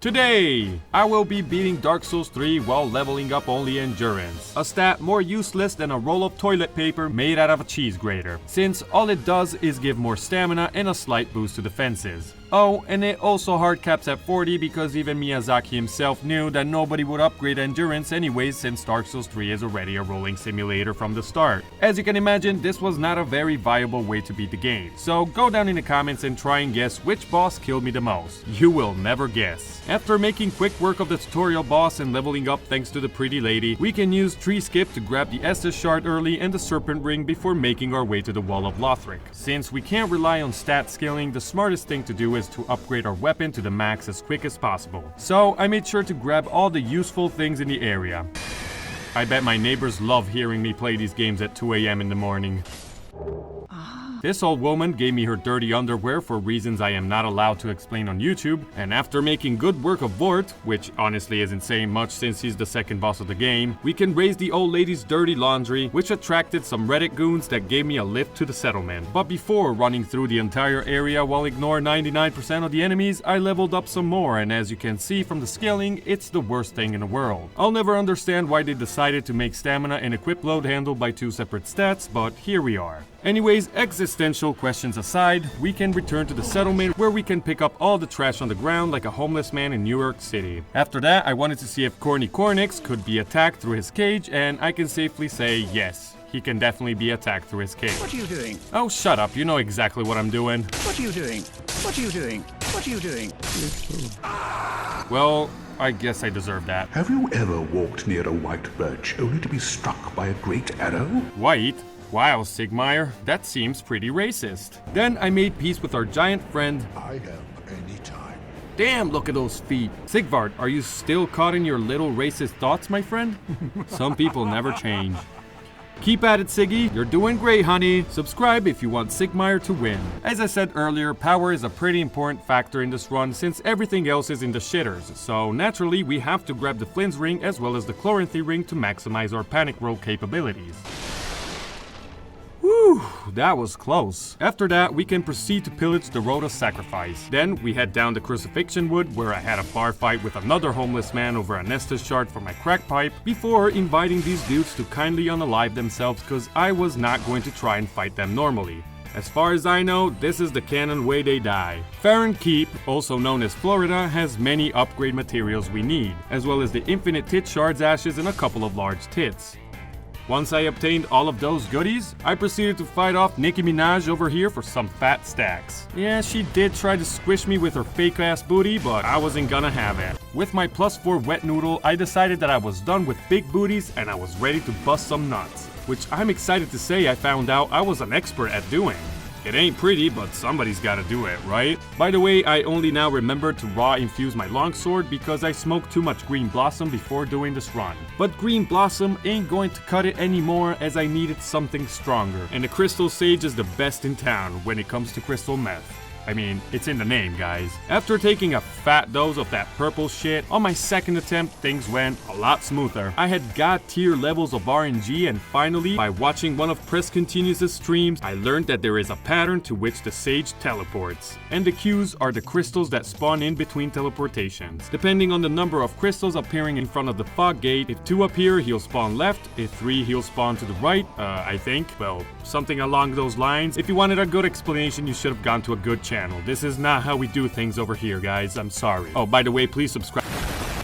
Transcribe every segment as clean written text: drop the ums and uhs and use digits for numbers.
Today, I will be beating Dark Souls 3 while leveling up only Endurance, a stat more useless than a roll of toilet paper made out of a cheese grater, since all it does is give more stamina and a slight boost to defenses. Oh, and it also hard caps at 40 because even Miyazaki himself knew that nobody would upgrade Endurance anyways since Dark Souls 3 is already a rolling simulator from the start. As you can imagine, this was not a very viable way to beat the game, so go down in the comments and try and guess which boss killed me the most. You will never guess. After making quick work of the tutorial boss and leveling up thanks to the pretty lady, we can use Tree Skip to grab the Estus Shard early and the Serpent Ring before making our way to the Wall of Lothric. Since we can't rely on stat scaling, the smartest thing to do is to upgrade our weapon to the max as quick as possible. So I made sure to grab all the useful things in the area. I bet my neighbors love hearing me play these games at 2 AM in the morning. This old woman gave me her dirty underwear for reasons I am not allowed to explain on YouTube, and after making good work of Vort, which honestly isn't saying much since he's the second boss of the game, we can raise the old lady's dirty laundry, which attracted some Reddit goons that gave me a lift to the settlement. But before running through the entire area while ignoring 99% of the enemies, I leveled up some more, and as you can see from the scaling, it's the worst thing in the world. I'll never understand why they decided to make stamina and equip load handled by two separate stats, but here we are. Anyways, existential questions aside, we can return to the settlement where we can pick up all the trash on the ground like a homeless man in New York City. After that, I wanted to see if Corny Cornix could be attacked through his cage, and I can safely say yes. He can definitely be attacked through his cage. What are you doing? Oh, shut up. You know exactly what I'm doing. What are you doing? What are you doing? What are you doing? Well, I guess I deserve that. Have you ever walked near a white birch only to be struck by a great arrow? White? Wow, Sigmire, that seems pretty racist. Then I made peace with our giant friend. I help anytime. Damn, look at those feet. Sigvard, are you still caught in your little racist thoughts, my friend? Some people never change. Keep at it, Siggy. You're doing great, honey. Subscribe if you want Sigmire to win. As I said earlier, power is a pretty important factor in this run since everything else is in the shitters. So naturally, we have to grab the Flynn's ring as well as the Chloranthy ring to maximize our panic roll capabilities. Whew, that was close. After that, we can proceed to pillage the Road of Sacrifice. Then, we head down the Crucifixion Wood, where I had a bar fight with another homeless man over a Estus Shard for my crack pipe, before inviting these dudes to kindly unalive themselves cause I was not going to try and fight them normally. As far as I know, this is the canon way they die. Farron Keep, also known as Florida, has many upgrade materials we need, as well as the infinite tit shards ashes and a couple of large tits. Once I obtained all of those goodies, I proceeded to fight off Nicki Minaj over here for some fat stacks. Yeah, she did try to squish me with her fake ass booty, but I wasn't gonna have it. With my +4 wet noodle, I decided that I was done with big booties and I was ready to bust some nuts, which I'm excited to say I found out I was an expert at doing. It ain't pretty, but somebody's gotta do it, right? By the way, I only now remember to raw infuse my longsword because I smoked too much Green Blossom before doing this run. But Green Blossom ain't going to cut it anymore as I needed something stronger. And the Crystal Sage is the best in town when it comes to crystal meth. I mean, it's in the name, guys. After taking a fat dose of that purple shit, on my second attempt, things went a lot smoother. I had god tier levels of RNG, and finally, by watching one of Press Continuous' streams, I learned that there is a pattern to which the sage teleports. And the cues are the crystals that spawn in between teleportations. Depending on the number of crystals appearing in front of the fog gate, if 2 appear, he'll spawn left, if 3, he'll spawn to the right, I think. Well, something along those lines. If you wanted a good explanation, you should have gone to a good channel. This is not how we do things over here, guys. I'm sorry. Oh, by the way, please subscribe.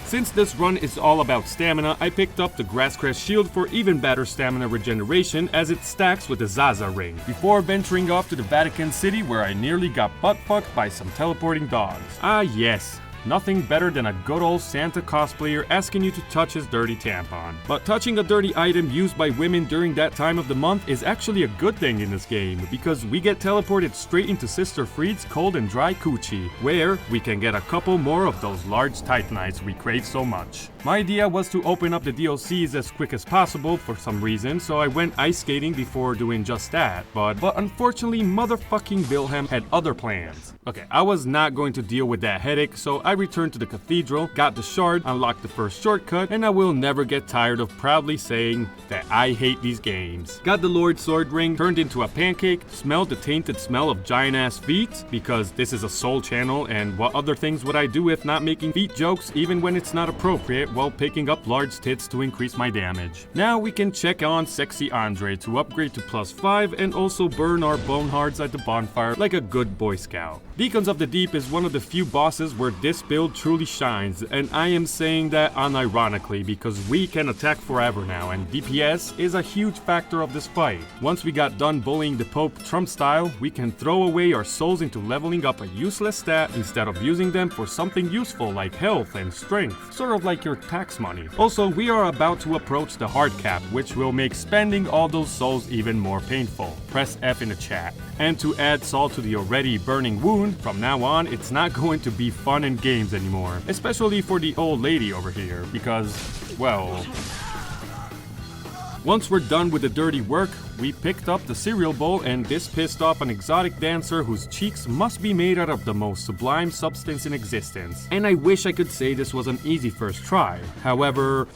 Since this run is all about stamina, I picked up the Grasscrest Shield for even better stamina regeneration as it stacks with the Zaza ring, before venturing off to the Vatican City where I nearly got butt-fucked by some teleporting dogs. Ah yes. Nothing better than a good old Santa cosplayer asking you to touch his dirty tampon. But touching a dirty item used by women during that time of the month is actually a good thing in this game, because we get teleported straight into Sister Freed's cold and dry coochie, where we can get a couple more of those large Titanites we crave so much. My idea was to open up the DLCs as quick as possible for some reason, so I went ice skating before doing just that, but unfortunately motherfucking Wilhelm had other plans. Okay, I was not going to deal with that headache, so I returned to the Cathedral, got the shard, unlocked the first shortcut, and I will never get tired of proudly saying that I hate these games. Got the Lord Sword Ring, turned into a pancake, smelled the tainted smell of giant-ass feet, because this is a soul channel, and what other things would I do if not making feet jokes even when it's not appropriate, while picking up large tits to increase my damage. Now we can check on Sexy Andre to upgrade to +5 and also burn our bone hearts at the bonfire like a good Boy Scout. Beacons of the Deep is one of the few bosses where this build truly shines, and I am saying that unironically because we can attack forever now, and DPS is a huge factor of this fight. Once we got done bullying the Pope Trump style, we can throw away our souls into leveling up a useless stat instead of using them for something useful like health and strength, sort of like your tax money. Also, we are about to approach the hard cap, which will make spending all those souls even more painful. Press F in the chat. And to add salt to the already burning wound, from now on it's not going to be fun and games anymore. Especially for the old lady over here, because, well... Once we're done with the dirty work, we picked up the cereal bowl, and this pissed off an exotic dancer whose cheeks must be made out of the most sublime substance in existence. And I wish I could say this was an easy first try. However,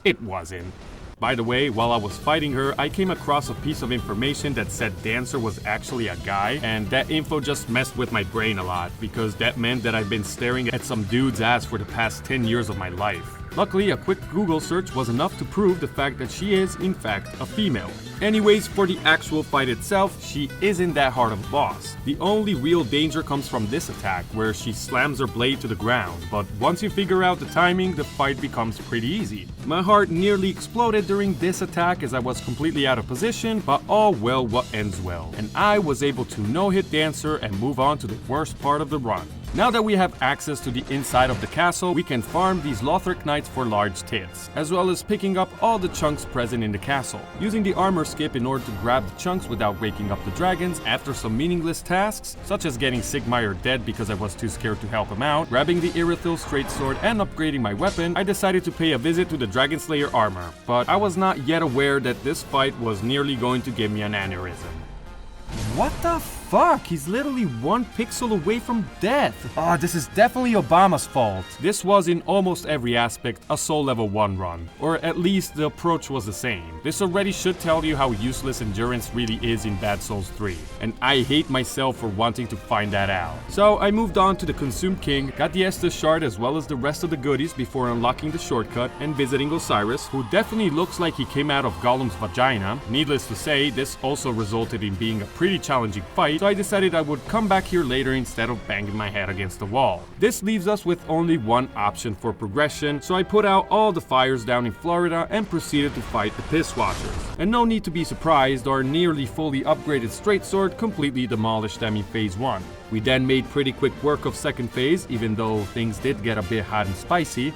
it wasn't. By the way, while I was fighting her, I came across a piece of information that said Dancer was actually a guy, and that info just messed with my brain a lot, because that meant that I've been staring at some dude's ass for the past 10 years of my life. Luckily, a quick Google search was enough to prove the fact that she is, in fact, a female. Anyways, for the actual fight itself, she isn't that hard of a boss. The only real danger comes from this attack, where she slams her blade to the ground, but once you figure out the timing, the fight becomes pretty easy. My heart nearly exploded during this attack as I was completely out of position, but all well what ends well, and I was able to no-hit Dancer and move on to the worst part of the run. Now that we have access to the inside of the castle, we can farm these Lothric Knights for large tits, as well as picking up all the chunks present in the castle. Using the armor skip in order to grab the chunks without waking up the dragons after some meaningless tasks, such as getting Sigmire dead because I was too scared to help him out, grabbing the Irithyll straight sword and upgrading my weapon, I decided to pay a visit to the Dragon Slayer armor, but I was not yet aware that this fight was nearly going to give me an aneurysm. What the fuck? He's literally 1 pixel away from death. This is definitely Obama's fault. This was in almost every aspect a Soul Level 1 run, or at least the approach was the same. This already should tell you how useless endurance really is in Bad Souls 3, and I hate myself for wanting to find that out. So I moved on to the Consumed King, got the Estus Shard as well as the rest of the goodies before unlocking the shortcut and visiting Osiris, who definitely looks like he came out of Gollum's vagina. Needless to say, this also resulted in being a pretty challenging fight, so I decided I would come back here later instead of banging my head against the wall. This leaves us with only one option for progression, so I put out all the fires down in Florida and proceeded to fight the Piss Watchers. And no need to be surprised, our nearly fully upgraded straight sword completely demolished them in phase 1. We then made pretty quick work of second phase, even though things did get a bit hot and spicy.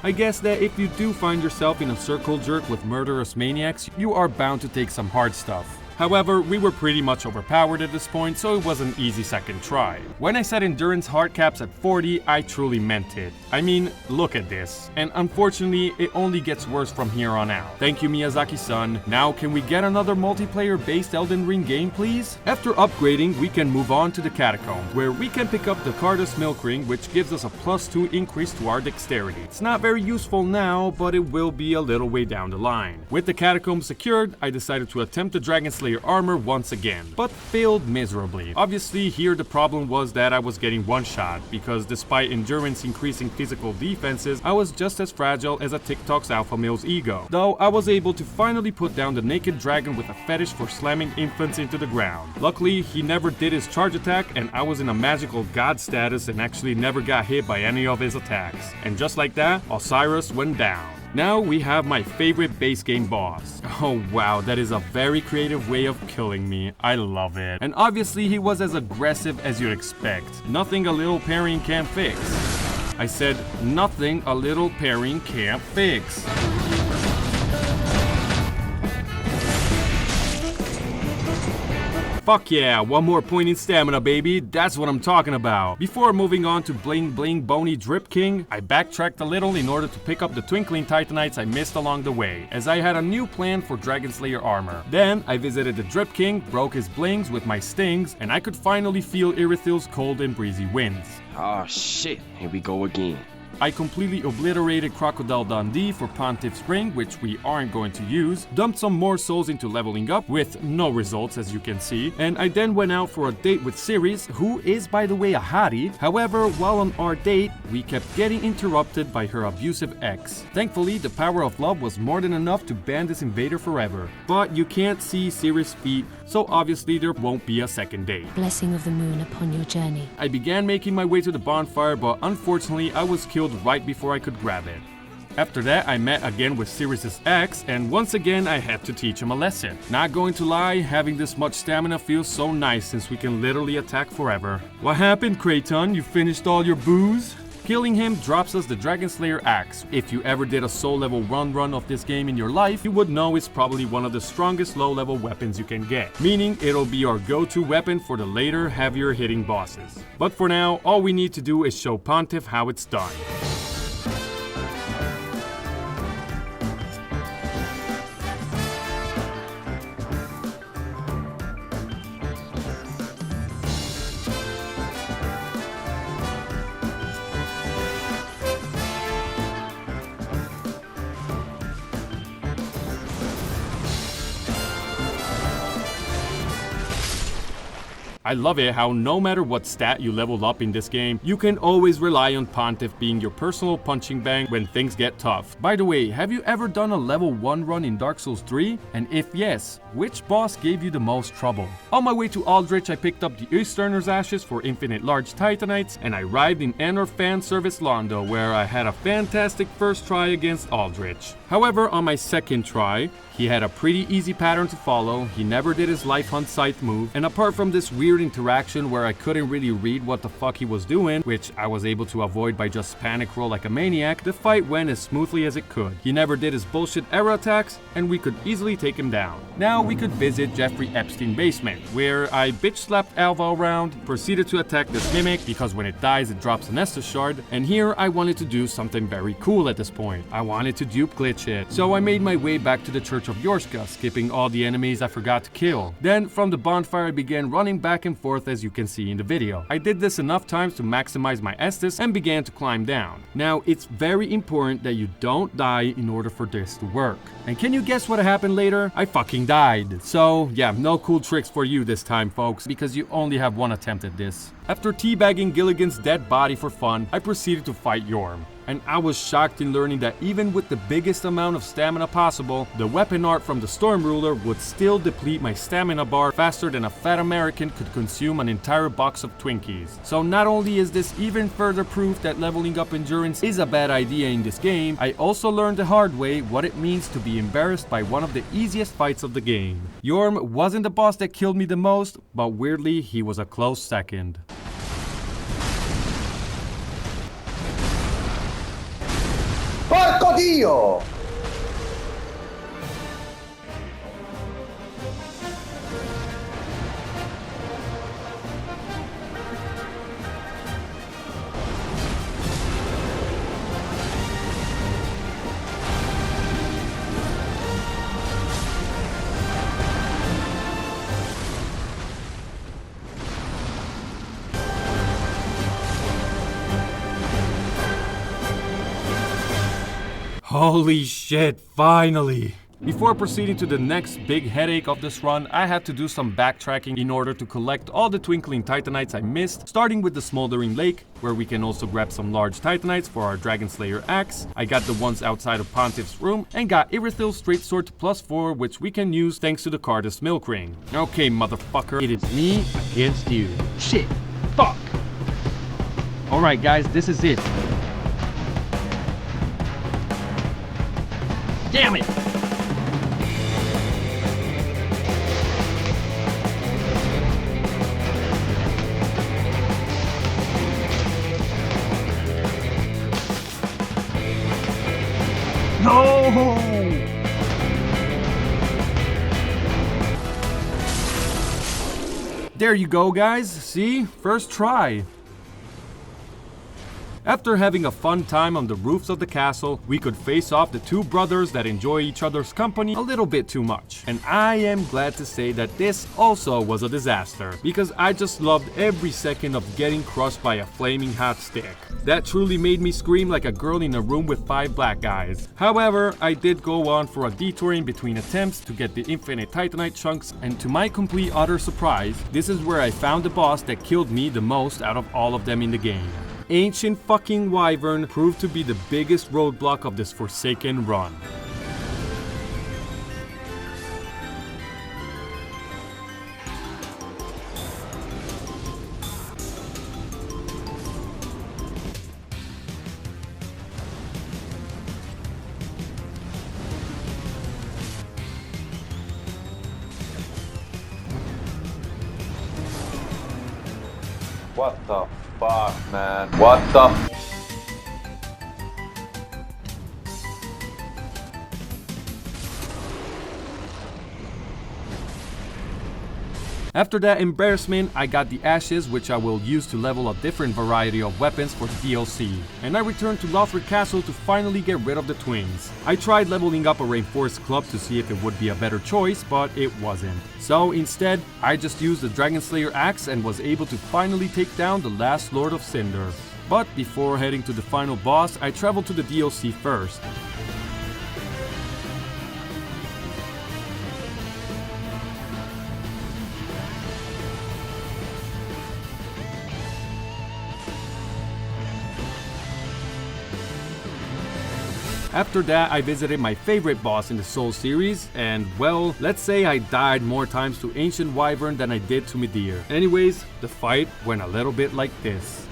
I guess that if you do find yourself in a circle jerk with murderous maniacs, you are bound to take some hard stuff. However, we were pretty much overpowered at this point, so it was an easy second try. When I said endurance hard caps at 40, I truly meant it. I mean, look at this. And unfortunately, it only gets worse from here on out. Thank you, Miyazaki-san. Now can we get another multiplayer-based Elden Ring game, please? After upgrading, we can move on to the Catacombs, where we can pick up the Cardus Milk Ring, which gives us a +2 increase to our dexterity. It's not very useful now, but it will be a little way down the line. With the Catacombs secured, I decided to attempt the Dragon Slayer armor once again, but failed miserably. Obviously, here the problem was that I was getting one-shot, because despite endurance increasing physical defenses, I was just as fragile as a TikTok's alpha male's ego. Though I was able to finally put down the naked dragon with a fetish for slamming infants into the ground. Luckily, he never did his charge attack, and I was in a magical god status and actually never got hit by any of his attacks. And just like that, Osiris went down. Now we have my favorite base game boss. Oh wow, that is a very creative way of killing me. I love it. And obviously he was as aggressive as you'd expect. Nothing a little parrying can't fix. I said, nothing a little parrying can't fix. Fuck yeah, one more point in stamina, baby. That's what I'm talking about. Before moving on to Bling Bling Bony Drip King, I backtracked a little in order to pick up the Twinkling Titanites I missed along the way, as I had a new plan for Dragon Slayer armor. Then, I visited the Drip King, broke his blings with my stings, and I could finally feel Irithil's cold and breezy winds. Oh shit, here we go again. I completely obliterated Crocodile Dundee for Pontiff's Ring, which we aren't going to use, dumped some more souls into leveling up, with no results as you can see, and I then went out for a date with Ceres, who is by the way a hottie. However, while on our date, we kept getting interrupted by her abusive ex. Thankfully, the power of love was more than enough to ban this invader forever. But you can't see Ceres' feet, so obviously there won't be a second date. Blessing of the moon upon your journey. I began making my way to the bonfire, but unfortunately I was killed right before I could grab it. After that, I met again with Ceres' ex, and once again I had to teach him a lesson. Not going to lie, having this much stamina feels so nice since we can literally attack forever. What happened, Kraton? You finished all your booze? Killing him drops us the Dragon Slayer axe. If you ever did a soul level run of this game in your life, you would know it's probably one of the strongest low level weapons you can get, meaning it'll be our go-to weapon for the later, heavier hitting bosses. But for now, all we need to do is show Pontiff how it's done. I love it how no matter what stat you level up in this game, you can always rely on Pontiff being your personal punching bag when things get tough. By the way, have you ever done a level 1 run in Dark Souls 3? And if yes, which boss gave you the most trouble? On my way to Aldrich, I picked up the Easterner's Ashes for infinite large Titanites, and I arrived in Enor Fan Service Londo, where I had a fantastic first try against Aldrich. However, on my second try, he had a pretty easy pattern to follow, he never did his Life Hunt Scythe move, and apart from this weird interaction where I couldn't really read what the fuck he was doing, which I was able to avoid by just panic roll like a maniac, the fight went as smoothly as it could. He never did his bullshit era attacks, and we could easily take him down. Now we could visit Jeffrey Epstein basement, where I bitch slapped Alva around, proceeded to attack this mimic, because when it dies it drops an Estus shard, and here I wanted to do something very cool at this point. I wanted to dupe glitch it, so I made my way back to the Church of Yorska, skipping all the enemies I forgot to kill. Then from the bonfire I began running back and forth as you can see in the video. I did this enough times to maximize my Estus and began to climb down. Now it's very important that you don't die in order for this to work. And can you guess what happened later? I fucking died. So yeah, no cool tricks for you this time folks, because you only have one attempt at this. After teabagging Gilligan's dead body for fun, I proceeded to fight Yhorm. And I was shocked in learning that even with the biggest amount of stamina possible, the weapon art from the Storm Ruler would still deplete my stamina bar faster than a fat American could consume an entire box of Twinkies. So not only is this even further proof that leveling up endurance is a bad idea in this game, I also learned the hard way what it means to be embarrassed by one of the easiest fights of the game. Yhorm wasn't the boss that killed me the most, but weirdly he was a close second. Porco Dio! Holy shit, finally! Before proceeding to the next big headache of this run, I had to do some backtracking in order to collect all the Twinkling Titanites I missed, starting with the Smoldering Lake, where we can also grab some large Titanites for our Dragon Slayer axe. I got the ones outside of Pontiff's room, and got Irithil's Straight Sword to +4, which we can use thanks to the Cardus Milk Ring. Okay, motherfucker, it is me against you. Shit, fuck! Alright guys, this is it. Damn it! No! There you go, guys. See? First try. After having a fun time on the roofs of the castle, we could face off the two brothers that enjoy each other's company a little bit too much. And I am glad to say that this also was a disaster, because I just loved every second of getting crushed by a flaming hot stick. That truly made me scream like a girl in a room with 5 black guys. However, I did go on for a detour in between attempts to get the infinite titanite chunks, and to my complete utter surprise, this is where I found the boss that killed me the most out of all of them in the game. Ancient fucking Wyvern proved to be the biggest roadblock of this Forsaken run. What the fuck, man? What the? After that embarrassment, I got the ashes, which I will use to level a different variety of weapons for the DLC. And I returned to Lothric Castle to finally get rid of the twins. I tried leveling up a reinforced club to see if it would be a better choice, but it wasn't. So instead, I just used the Dragon Slayer axe and was able to finally take down the last Lord of Cinder. But before heading to the final boss, I traveled to the DLC first. After that, I visited my favorite boss in the Soul series, and well, let's say I died more times to Ancient Wyvern than I did to Midir. Anyways, the fight went a little bit like this.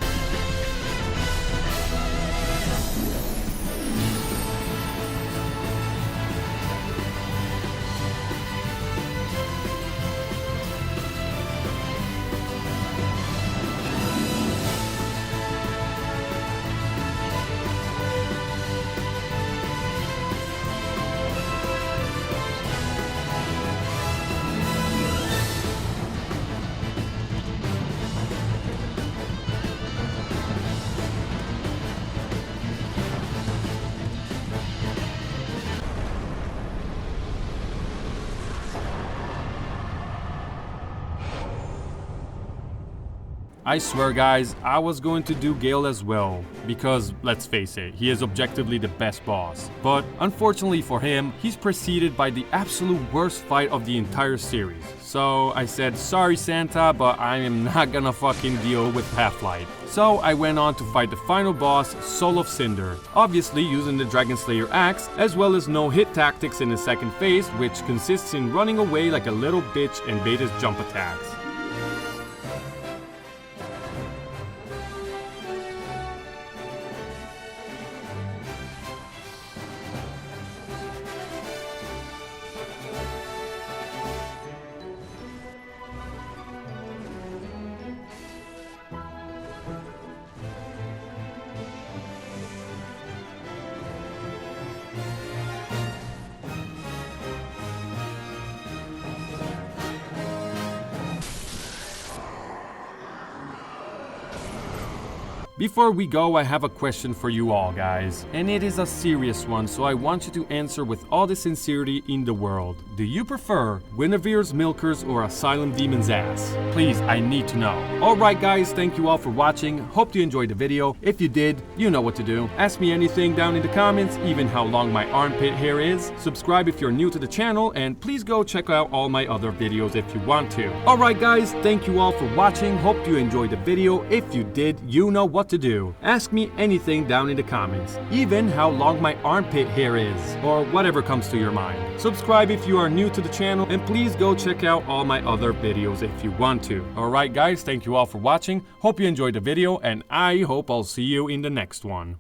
I swear guys, I was going to do Gale as well, because let's face it, he is objectively the best boss. But unfortunately for him, he's preceded by the absolute worst fight of the entire series. So I said, sorry Santa, but I am not gonna fucking deal with Half-Life. So I went on to fight the final boss, Soul of Cinder, obviously using the Dragon Slayer axe, as well as no-hit tactics in the second phase, which consists in running away like a little bitch and bait his jump attacks. Before we go, I have a question for you all, guys. And it is a serious one, so I want you to answer with all the sincerity in the world. Do you prefer Guinevere's Milkers or Asylum Demon's ass? Please, I need to know. Alright guys, thank you all for watching. Hope you enjoyed the video. If you did, you know what to do. Ask me anything down in the comments, even how long my armpit hair is. Subscribe if you're new to the channel, and please go check out all my other videos if you want to. Alright guys, thank you all for watching. Hope you enjoyed the video. If you did, you know what to do. Ask me anything down in the comments, even how long my armpit hair is, or whatever comes to your mind. Subscribe if you are new to the channel, and please go check out all my other videos if you want to. Alright guys, thank you all for watching. Hope you enjoyed the video, and I hope I'll see you in the next one.